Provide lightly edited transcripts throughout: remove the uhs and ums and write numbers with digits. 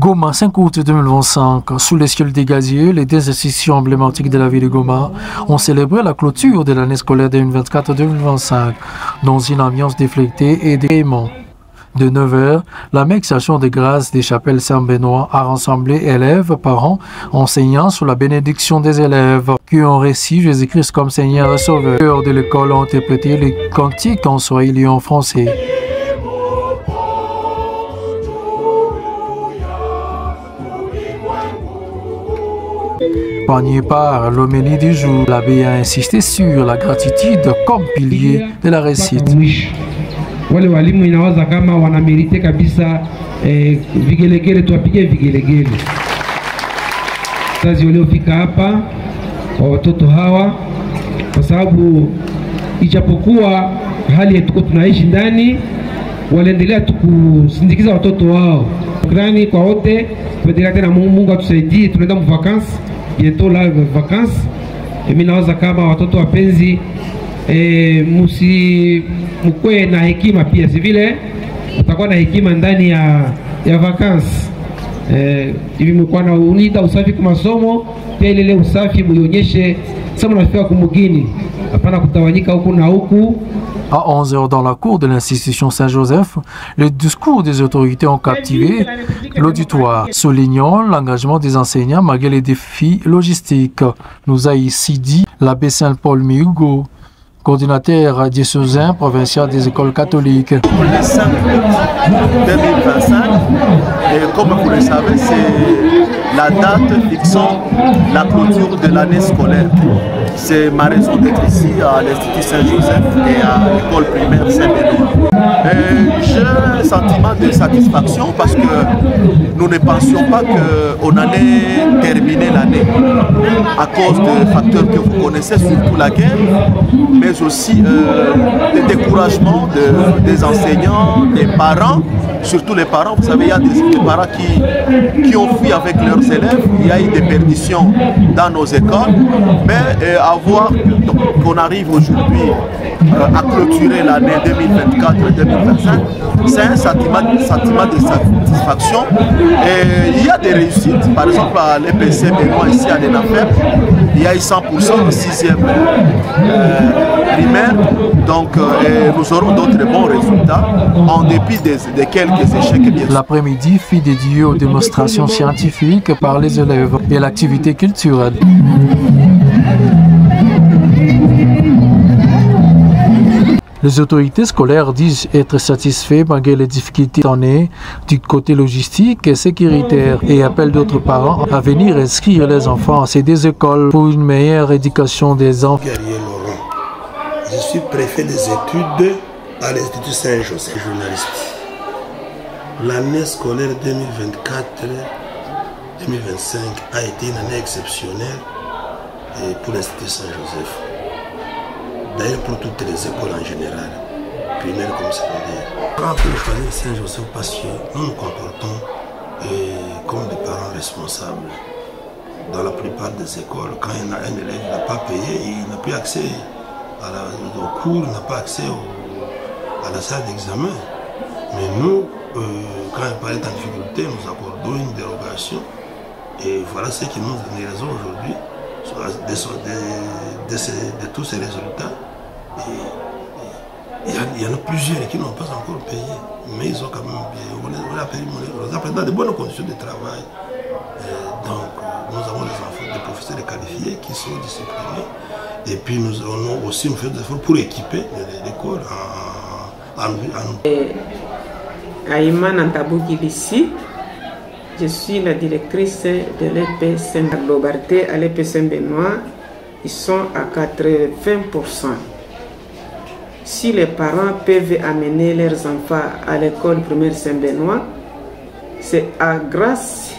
Goma, 5 août 2025, sous les cieux des gaziers, les deux institutions emblématiques de la ville de Goma ont célébré la clôture de l'année scolaire 2024-2025 dans une ambiance déflectée et d'aimant. De 9h, la mixation de grâce des chapelles Saint-Benoît a rassemblé élèves, parents, enseignants sous la bénédiction des élèves qui ont récit Jésus-Christ comme Seigneur et Sauveur. Les chœurs de l'école ont interprété les cantiques en swahili et en français. Accompagné par l'homélie du jour, l'abbé a insisté sur la gratitude comme pilier de la réussite. Wale walimu inawaza kama wanamerite kabisa vigelegele, tuwapige vigelegele. Wazazi waliofika hapa kwa watoto hawa, kwa sababu ijapokuwa hali yetu tunaishi ndani, waliendelea kusindikiza watoto wao. Shukrani kwa wote, tuendelea tena, Mungu atusaidie, tunaenda mvakansi bientôt la vacances. Mimi nawaza kama watoto wapenzi, mukwe na hekima pia, si vile utakuwa na hekima ndani ya vacances. Hivi mko na unita usafi kwa masomo, pia ile usafi muionyeshe sasa mnafika kumugini, hapana kutawanyika huku na huku. À 11h dans la cour de l'institution Saint-Joseph, les discours des autorités ont captivé l'auditoire, soulignant l'engagement des enseignants malgré les défis logistiques, nous a ici dit l'abbé Saint-Paul Mihugo, coordinateur diocésain provincial des écoles catholiques. Pour le 5 août 2025, et comme vous le savez, c'est la date fixant la clôture de l'année scolaire. C'est ma raison d'être ici à l'Institut Saint-Joseph et à l'école primaire Saint-Benoît. J'ai un sentiment de satisfaction parce que nous ne pensions pas qu'on allait terminer l'année à cause de facteurs que vous connaissez, surtout la guerre, mais aussi le découragement des enseignants, des parents, surtout les parents. Vous savez, il y a des parents qui ont fui avec leurs élèves, il y a eu des perditions dans nos écoles, mais à voir qu'on arrive aujourd'hui à clôturer l'année 2024-2025, c'est un sentiment de satisfaction. Et il y a des réussites, par exemple à l'EPC Benoît ici à l'ENAFEP, il y a eu 100% en 6e primaire, donc nous aurons d'autres bons résultats en dépit de quelques échecs. L'après-midi fut dédié aux démonstrations scientifiques par les élèves et à l'activité culturelle. Les autorités scolaires disent être satisfaits malgré les difficultés données du côté logistique et sécuritaire et appellent d'autres parents à venir inscrire les enfants à ces deux écoles pour une meilleure éducation des enfants. Je suis préfet des études à l'Institut Saint-Joseph, journaliste. L'année scolaire 2024-2025 a été une année exceptionnelle pour l'Institut Saint-Joseph. D'ailleurs pour toutes les écoles en général, primaire comme secondaire. On peut choisir Saint-Joseph parce que nous nous comportons comme des parents responsables. Dans la plupart des écoles, quand un élève n'a pas payé, il n'a plus accès au cours, il n'a pas accès à la salle d'examen. Mais nous, quand il paraît en difficulté, nous accordons une dérogation. Et voilà ce qui nous donne raison aujourd'hui de tous ces résultats. Il y en a plusieurs qui n'ont pas encore payé, mais ils ont quand même payé. On les a payé dans de bonnes conditions de travail. Donc nous avons des enfants, des professeurs qualifiés qui sont disciplinés. Et puis nous avons aussi fait des efforts pour équiper l'école Aïma Nantabou Gibissi, je suis la directrice de l'EP Saint-Globarté à l'EP Saint-Benoît. Ils sont à 80%. Si les parents peuvent amener leurs enfants à l'école primaire Saint-Benoît, c'est grâce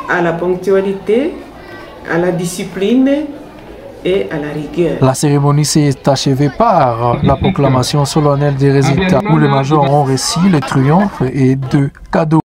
à la ponctualité, à la discipline et à la rigueur. La cérémonie s'est achevée par la proclamation solennelle des résultats où les majors ont reçu le triomphe et 2 cadeaux.